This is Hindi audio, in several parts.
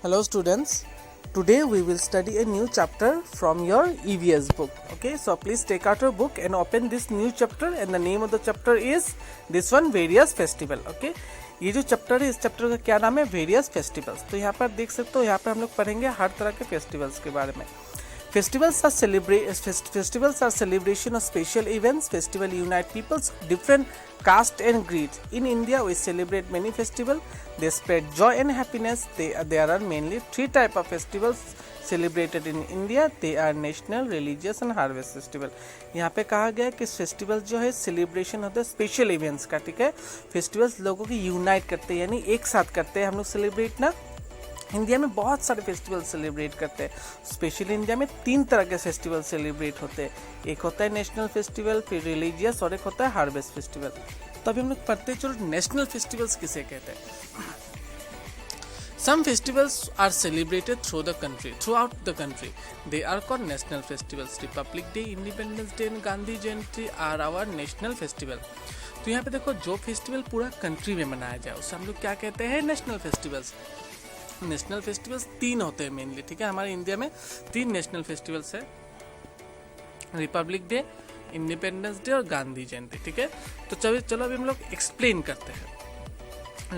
Hello students, today we will study a new chapter from your EVS book. Okay, so please take out your book and open this new chapter and the name of the chapter is this one, various festival. Okay, ये जो चैप्टर है इस चैप्टर का क्या नाम है, वेरियस फेस्टिवल्स। तो यहाँ पर देख सकते हो, यहाँ पर हम लोग पढ़ेंगे हर तरह के फेस्टिवल्स के बारे में। Festivals are celebration of special events. Festival unite peoples different caste and creed. In India, we celebrate many festivals. They spread joy and happiness. There are mainly three type of festivals celebrated in India. They are national, religious and harvest festival. यहाँ पे कहा गया कि फेस्टिवल जो है सेलिब्रेशन होता है स्पेशल इवेंट्स का। ठीक है, फेस्टिवल्स लोगों को यूनाइट करते हैं, यानी एक साथ करते हैं हम लोग सेलिब्रेट ना। इंडिया में बहुत सारे फेस्टिवल सेलिब्रेट करते हैं। स्पेशली इंडिया में 3 तरह के फेस्टिवल सेलिब्रेट होते हैं। एक होता है नेशनल फेस्टिवल, फिर रिलीजियस और एक होता है हार्वेस्ट फेस्टिवल। तो अभी हम लोग पढ़ते हैं, चलो नेशनल फेस्टिवल्स किसे कहते हैं। Some festivals are celebrated throughout the country. They are called national festivals. Republic Day, Independence Day and Gandhi Jayanti are our national festival. तो यहाँ पे देखो, जो फेस्टिवल पूरा कंट्री में मनाया जाए उसे हम लोग क्या कहते हैं, नेशनल फेस्टिवल्स। नेशनल फेस्टिवल्स 3 होते हैं मेनली। ठीक है, हमारे इंडिया में 3 नेशनल फेस्टिवल्स है, रिपब्लिक डे, इंडिपेंडेंस डे और गांधी जयंती। ठीक है, तो चलो अभी हम लोग एक्सप्लेन करते हैं।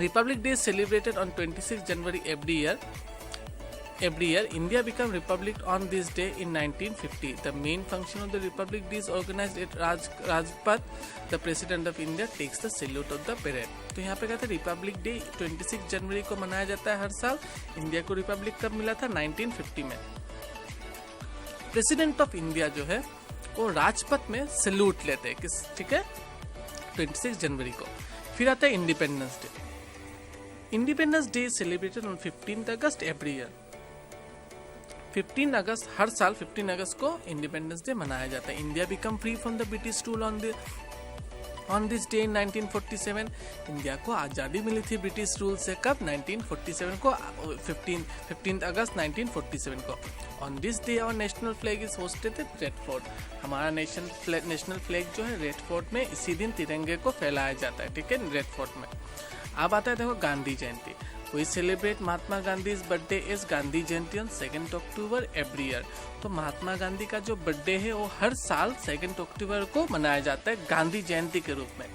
Republic day celebrated on 26 January every year. India became republic on this day in 1950. The main function of the Republic Day is organized at Rajpath. The President of India takes the salute of the parade. तो यहाँ पे कहते हैं रिपब्लिक डे 26 जनवरी को मनाया जाता है हर साल। इंडिया को रिपब्लिक कब मिला था, 1950 में। प्रेसिडेंट ऑफ इंडिया जो है वो राजपथ में सैल्यूट लेते हैं किस, ठीक है, 26 जनवरी को। फिर आता है independence day. Independence day celebrated on 15 August every year. 15 अगस्त हर साल 15 अगस्त को इंडिपेंडेंस डे मनाया जाता है। India become free from the British rule on this day in 1947। India को आज़ादी मिली थी ब्रिटिश रूल से कब, 1947 को, 15 अगस्त 1947 को। ऑन दिस डे और national flag is hoisted at Red Fort. हमारा नेशनल फ्लैग जो है रेड फोर्ट में इसी दिन तिरंगे को फैलाया जाता है। ठीक है, रेड फोर्ट में। अब आता है देखो गांधी जयंती। We celebrate Mahatma Gandhi birthday is Gandhi Jayanti on 2 October every year. तो महात्मा गांधी का जो बर्थडे है वो हर साल 2 अक्टूबर को मनाया जाता है गांधी जयंती के रूप में।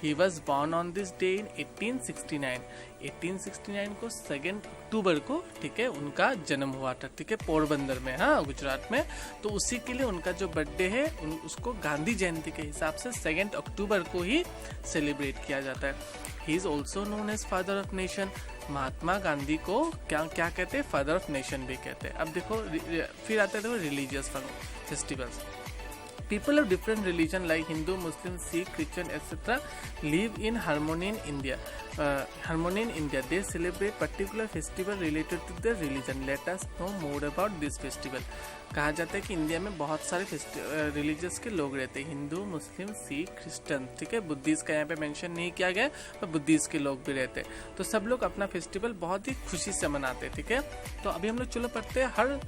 He was born on this day in 1869। 1869 को 2 अक्टूबर को, ठीक है, उनका जन्म हुआ था। ठीक है, पोरबंदर में, हाँ, गुजरात में। तो उसी के लिए उनका जो बर्थडे है उसको गांधी जयंती के हिसाब से 2 अक्टूबर को ही सेलिब्रेट किया जाता है। He is also known as father of nation. Mahatma Gandhi को क्या कहते हैं, फादर ऑफ नेशन भी कहते हैं। अब देखो, फिर आते हैं देखो religious festivals. People of different religion like Hindu, Muslim, Sikh, Christian, etc. live in harmony in India. They celebrate particular festival related to their religion. Let us know more about this festival. कहा जाता है कि इंडिया में बहुत सारे रिलीजियस के लोग रहते हैं, हिंदू, मुस्लिम, सिख, क्रिश्चियन। ठीक है, बुद्धिस्ट का यहाँ पे मेंशन नहीं किया गया, पर बुद्धिस्ट के लोग भी रहते हैं। तो सब लोग अपना फेस्टिवल बहुत ही खुशी से मनाते हैं। ठीक है, तो अभी हम लोग चलो पढ़ते हैं हर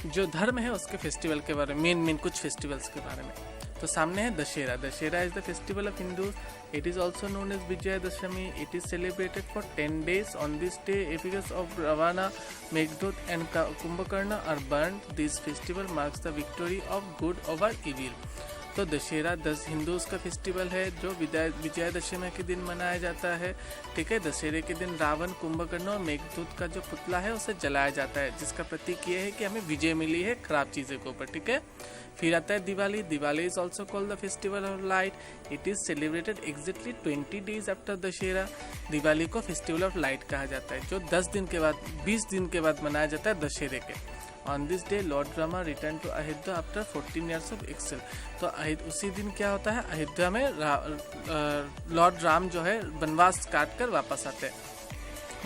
जो धर्म है उसके फेस्टिवल के बारे में, मेन कुछ फेस्टिवल्स के बारे में। तो सामने है Dussehra. Dussehra is the festival of Hindus. It is also known as Vijayadashami. It is celebrated for 10 days. On this day effigies of Ravan, Meghdoot and Kumbhkaran are burned. This festival marks the victory of good over evil. तो दशहरा हिंदूज का फेस्टिवल है जो विजयादशमी के दिन मनाया जाता है। ठीक है, दशहरे के दिन रावण, कुंभकर्ण और मेघदूत का जो पुतला है उसे जलाया जाता है, जिसका प्रतीक ये है कि हमें विजय मिली है खराब चीज़ों के ऊपर। ठीक है, फिर आता है Diwali. Diwali is also called the festival of light. It is celebrated exactly 20 days after Dussehra. Diwali को फेस्टिवल ऑफ लाइट कहा जाता है, जो 20 दिन के बाद मनाया जाता है दशहरे के। On this day lord Rama return to Ayodhya after 14 years of exile. तो उसी दिन क्या होता है, अयोध्या में लॉर्ड राम जो है वनवास काट कर वापस आते हैं।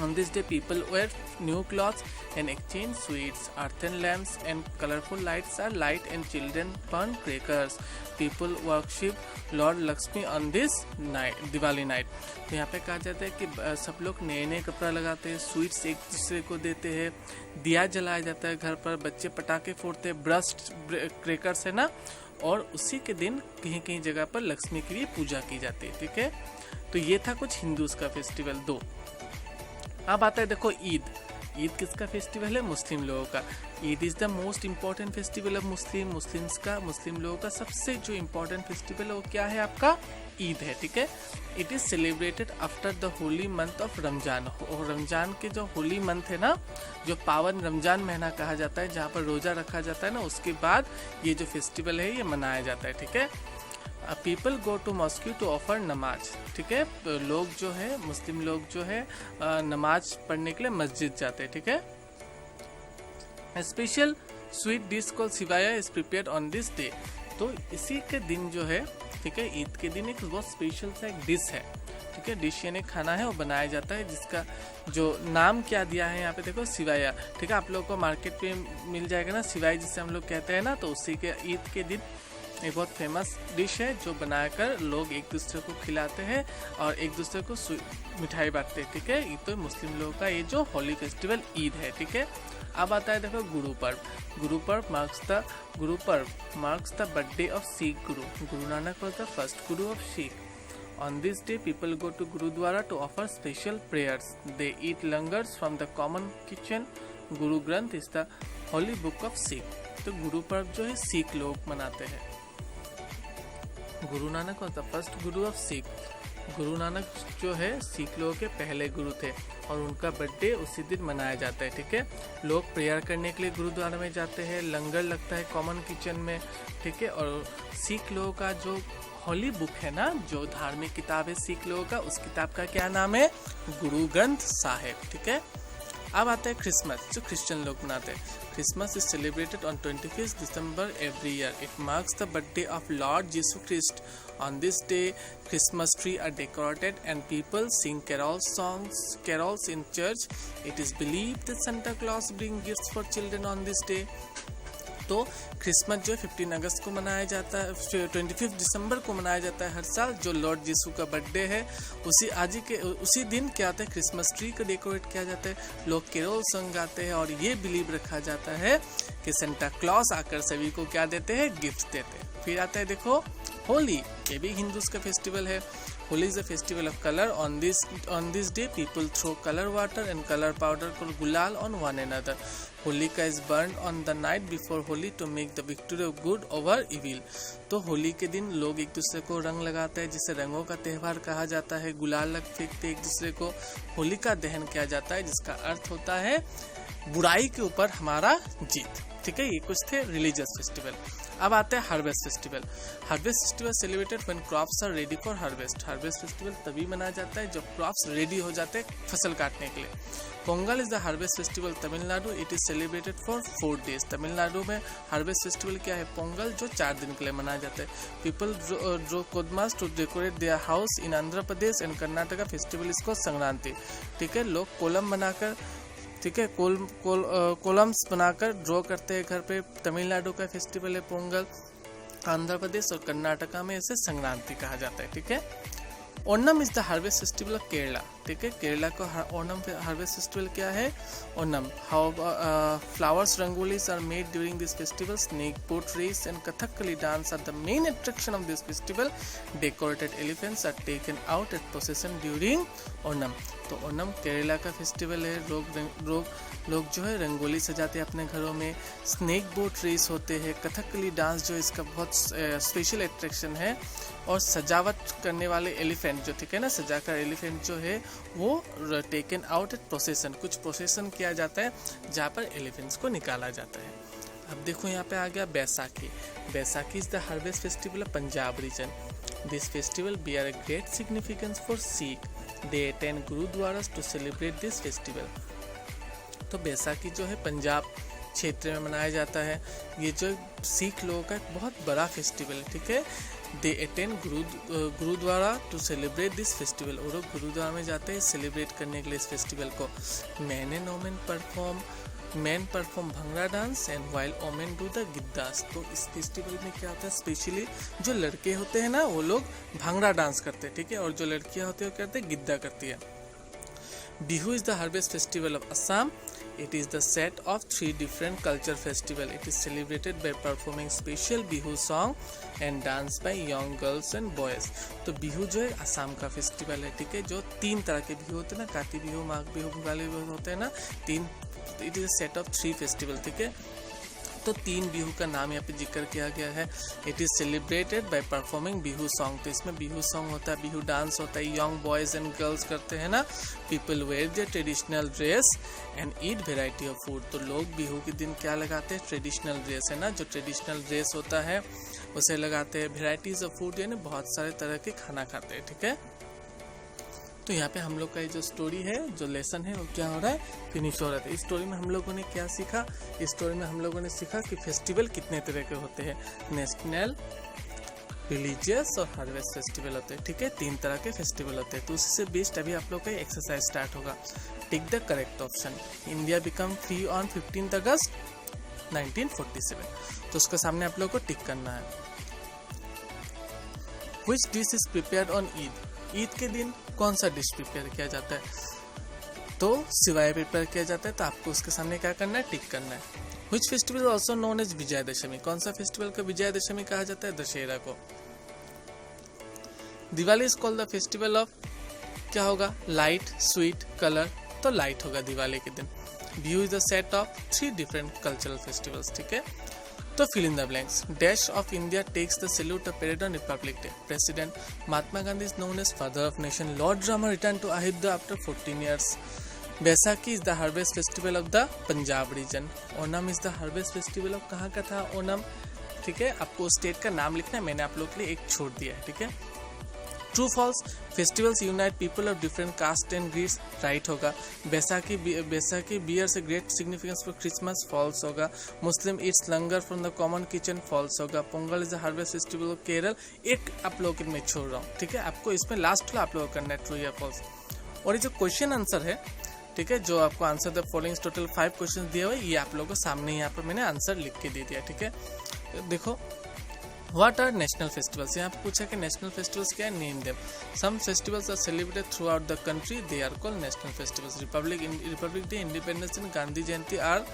On this day, people wear new clothes and exchange sweets. Earthen lamps and colorful lights are light and children burn crackers. People worship Lord Lakshmi on this night, Diwali night. तो यहाँ पे कहा जाता है कि सब लोग नए कपड़ा लगाते हैं, स्वीट्स एक दूसरे को देते हैं, दिया जलाया जाता है घर पर, बच्चे पटाखे फोड़ते हैं, ब्रस्ट क्रैकर्स है ना, और उसी के दिन कहीं कहीं जगह पर लक्ष्मी के लिए पूजा की जाती है। ठीक है, तो ये था कुछ हिंदूज का फेस्टिवल 2। अब आता है देखो ईद। ईद किसका फेस्टिवल है? मुस्लिम लोगों का। Eid is the most important festival of Muslim लोगों का सबसे जो इम्पोर्टेंट फेस्टिवल है वो क्या है? आपका ईद है, ठीक है। It is celebrated after the Holi month of Ramzan. Ramzan के जो होली मंथ है ना, जो पावन रमजान महीना कहा जाता है, जहाँ पर रोज़ा रखा जाता है ना, उसके बाद ये जो फेस्टिवल है ये मनाया जाता है, ठीक है। People go to mosque to offer namaz, ठीक है। लोग जो है, मुस्लिम लोग जो है नमाज पढ़ने के लिए मस्जिद जाते हैं, ठीक है। Special sweet dish called Siwaya is prepared on this day. तो इसी के दिन जो है, ठीक है, ईद के दिन एक बहुत स्पेशल सा एक डिश है, ठीक है। डिश यानी खाना है, वो बनाया जाता है, जिसका जो नाम क्या दिया है यहाँ पे देखो, सिवाया, ठीक है। आप लोगों को मार्केट पे मिल जाएगा ना सिवाई, जिसे हम लोग कहते हैं ना। तो उसी के ईद के दिन एक बहुत फेमस डिश है जो बनाकर लोग एक दूसरे को खिलाते हैं और एक दूसरे को मिठाई बांटते हैं, ठीक है। ये तो मुस्लिम लोगों का ये जो होली फेस्टिवल ईद है, ठीक है। अब आता है देखो Guru Parv. Guru Parv marks the birthday of Sikh Guru. Guru Nanak was the first Guru of Sikh. On this day, people go to Gurudwara to offer special prayers. They eat langars from the common kitchen. Guru Granth is the holy book of Sikh. तो गुरु पर्व जो है सिख लोग मनाते हैं। Guru Nanak was the first Guru of Sikh. Guru Nanak जो है सिख लोगों के पहले गुरु थे और उनका बर्थडे उसी दिन मनाया जाता है, ठीक है। लोग प्रेयर करने के लिए गुरुद्वारा में जाते हैं, लंगर लगता है कॉमन किचन में, ठीक है। और सिख लोगों का जो होली बुक है ना, जो धार्मिक किताब है सिख लोगों का, उस किताब का क्या नाम है? गुरु ग्रंथ साहिब, ठीक है। अब आता है क्रिसमस, जो क्रिश्चियन लोग मनाते हैं। Christmas is celebrated on 25 December every year. It marks the birthday of lord Jesus Christ. On this day, Christmas tree are decorated and people sing carols in church. It is believed that Santa Claus brings gifts for children on this day. तो क्रिसमस जो 15 अगस्त को मनाया जाता है, 25 दिसंबर को मनाया जाता है हर साल, जो लॉर्ड यीशु का बर्थडे है। उसी दिन क्या होता है? क्रिसमस ट्री को डेकोरेट किया जाता है, लोग केरोल सॉन्ग गाते हैं और ये बिलीव रखा जाता है कि सेंटा क्लॉस आकर सभी को क्या देते हैं? गिफ्ट देते हैं। फिर आता है देखो होली, ये भी हिंदूज का फेस्टिवल है। Holi is a festival of colour. On this day people throw colour water and colour powder called gulal on one another. Holika is burned on the night before Holi to make the victory of good over evil. तो होली के दिन लोग एक दूसरे को रंग लगाते हैं, जिसे रंगों का त्यौहार कहा जाता है। गुलाल फेंकते एक दूसरे को, होलिका दहन किया जाता है, जिसका अर्थ होता है बुराई के ऊपर हमारा जीत, ठीक है। ये कुछ थे रिलीजियस फेस्टिवल। अब आते हैं harvest festival. Harvest festival celebrated when crops are ready for harvest. Harvest festival तभी मनाया जाता है जब क्रॉप्स रेडी हो जाते हैं फसल काटने के लिए। Pongal is the harvest festival Tamil Nadu. It is celebrated for 4 days। Tamil Nadu में हार्वेस्ट फेस्टिवल क्या है? पोंगल, जो 4 दिन के लिए मनाया जाता है। पीपल ड्रो कोदमास to decorate their house. In Andhra Pradesh and Karnataka festival इसको संक्रांति, ठीक है। लोग कोलम बनाकर, ठीक है, कोलम्स बनाकर ड्रॉ करते हैं घर पे। तमिलनाडु का फेस्टिवल है पोंगल। आंध्र प्रदेश और कर्नाटका में इसे संक्रांति कहा जाता है, ठीक है। Onam is the harvest festival of Kerala, ठीक है। केरला का ओणम हार्वेस्ट फेस्टिवल क्या है? Onam. How flowers rangolis are made during this festival. Snake boat race and Kathakali dance are the main attraction of this festival. Decorated elephants are taken out at procession during Onam. तो ओणम केरला का फेस्टिवल है। लोग जो है रंगोली सजाते हैं अपने घरों में, स्नेक बोट रेस होते हैं, कथकली डांस जो इसका बहुत स्पेशल अट्रैक्शन है, और सजावट करने वाले एलिफेंट जो, ठीक है ना, सजाकर एलिफेंट जो है वो टेकन आउट एट प्रोसेशन। कुछ प्रोसेशन किया जाता है जहाँ पर एलिफेंट्स को निकाला जाता है। अब देखो यहाँ पे आ गया Baisakhi. Baisakhi is the harvest festival of Punjab region. This festival bear a great significance for Sikh. They attend Gurudwaras to celebrate this festival. तो बैसाखी जो है पंजाब क्षेत्र में मनाया जाता है। ये जो सिख लोगों का एक बहुत बड़ा फेस्टिवल है, ठीक है। They attend gurudwara to celebrate this festival. और लोग गुरुद्वारा में जाते हैं सेलिब्रेट करने के लिए इस फेस्टिवल को। Man and women perform bhangra dance and while women do the giddhas. तो इस फेस्टिवल में क्या होता है? स्पेशली जो लड़के होते हैं ना, वो लोग भांगड़ा डांस करते हैं, ठीक है, और जो लड़कियां होती है वो करते हैं गिद्दा करती है। Bihu is the harvest festival of Assam. It is the set of 3 different culture festival. It is celebrated by performing special Bihu song and dance by young girls and boys. तो बिहू जो है असम का फेस्टिवल है, ठीक है, जो 3 तरह के बिहू होते हैं ना, काती बिहू, माघ बिहू, भोगाली बिहू होते हैं ना, 3 it is a set of 3 festival, ठीक है। तो 3 बिहू का नाम यहाँ पे जिक्र किया गया है। It is celebrated by performing Bihu song. तो इसमें बिहू सॉन्ग होता है, बिहू डांस होता है, यंग बॉयज एंड गर्ल्स करते हैं ना। People wear their traditional dress and eat variety of food. तो लोग बिहू के दिन क्या लगाते हैं, ट्रेडिशनल ड्रेस है ना, जो ट्रेडिशनल ड्रेस होता है उसे लगाते हैं। वेराइटीज ऑफ फूड यानी बहुत सारे तरह के खाना खाते हैं, ठीक है। तो यहाँ पे हम लोग का ये जो स्टोरी है, जो लेसन है, वो क्या हो रहा है, फिनिश हो रहा है। इस स्टोरी में हम लोगों ने क्या सीखा, इस स्टोरी में हम लोगों ने सीखा कि फेस्टिवल कितने तरह के होते हैं, नेशनल, रिलीजियस और हार्वेस्ट फेस्टिवल होते हैं, ठीक है। 3 तरह के फेस्टिवल होते हैं। तो उसी से बेस्ड अभी आप लोग का एक्सरसाइज स्टार्ट होगा। Tick the correct option. India become free on 15 अगस्त 1947। तो उसके सामने आप लोग को टिक करना है। Which dish is prepared on Eid? Eid के दिन कौन सा डिश प्रिपेयर किया जाता है, तो सिवाय प्रिपेयर किया जाता है। तो आपको उसके सामने क्या करना है, टिक करना है। Which festival is also known as Vijayadashami? कौन सा फेस्टिवल को विजयदशमी कहा जाता है, दशहरा को। Diwali is called the festival of, क्या होगा, लाइट, स्वीट, कलर। तो लाइट होगा दिवाली के दिन। Bihu is the set of 3 different cultural festivals, ठीक है। तो fill in the blanks. Dash of India takes the salute of parade on Republic Day. President Mahatma Gandhi is known as father of nation. Lord Rama return to Ayodhya after 14 years। Baisakhi is the harvest festival of the Punjab region. Onam is the harvest festival of, कहाँ का था ओनम, ठीक है। आपको स्टेट का नाम लिखना है, मैंने आप लोग के लिए एक छोड़ दिया है, ठीक है। True false, festivals unite people of different caste and creeds, right होगा। Baisakhi bears a great significance for Christmas, false होगा। Muslim eats langar from the common kitchen, false होगा। Pongal is the harvest festival of Kerala, एक आप लोगों के मैं छोड़ रहा हूँ, ठीक है। आपको इसमें लास्ट वाला आप लोगों को करना है, ट्रू या फॉल्स। और ये जो क्वेश्चन आंसर है, ठीक है, जो आपको answer the following total 5 question दिए हुए, ये आप लोगों को सामने यहाँ पर मैंने आंसर लिख के दे दिया, ठीक है। देखो, What are national festivals? यहाँ पे पूछा कि नेशनल फेस्टिवल्स क्या है, name them. Some festivals are celebrated throughout the country, they are called national festivals. Republic Day, Independence Day, Gandhi Jayanti are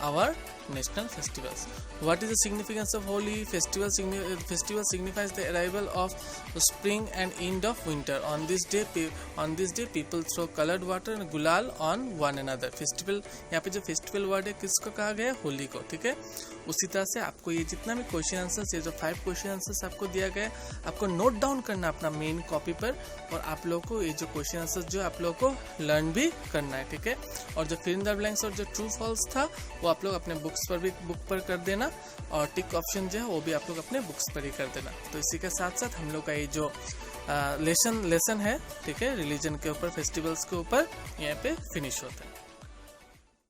our national festivals. What is the significance of Holi? Festival signifies the arrival of spring and end of winter. On this day people throw colored water and gulal on one another. Festival, यहाँ पे जो फेस्टिवल वर्ड है किसको कहा गया है, होली को, ठीक है। उसी तरह से आपको ये जितना भी क्वेश्चन आंसर्स, ये जो 5 क्वेश्चन आंसर्स आपको दिया गया है, आपको नोट डाउन करना अपना मेन कॉपी पर, और आप लोगों को ये जो क्वेश्चन आंसर्स जो आप लोगों को लर्न भी करना है, ठीक है। और जो फिल इन द ब्लैंक्स और जो ट्रू फॉल्स था वो आप लोग अपने बुक पर कर देना, और टिक ऑप्शन जो है वो भी आप लोग अपने बुक्स पर ही कर देना। तो इसी के साथ साथ हम लोग का ये जो लेसन है, ठीक है, रिलीजन के ऊपर, फेस्टिवल्स के ऊपर, यहाँ पे फिनिश होता है।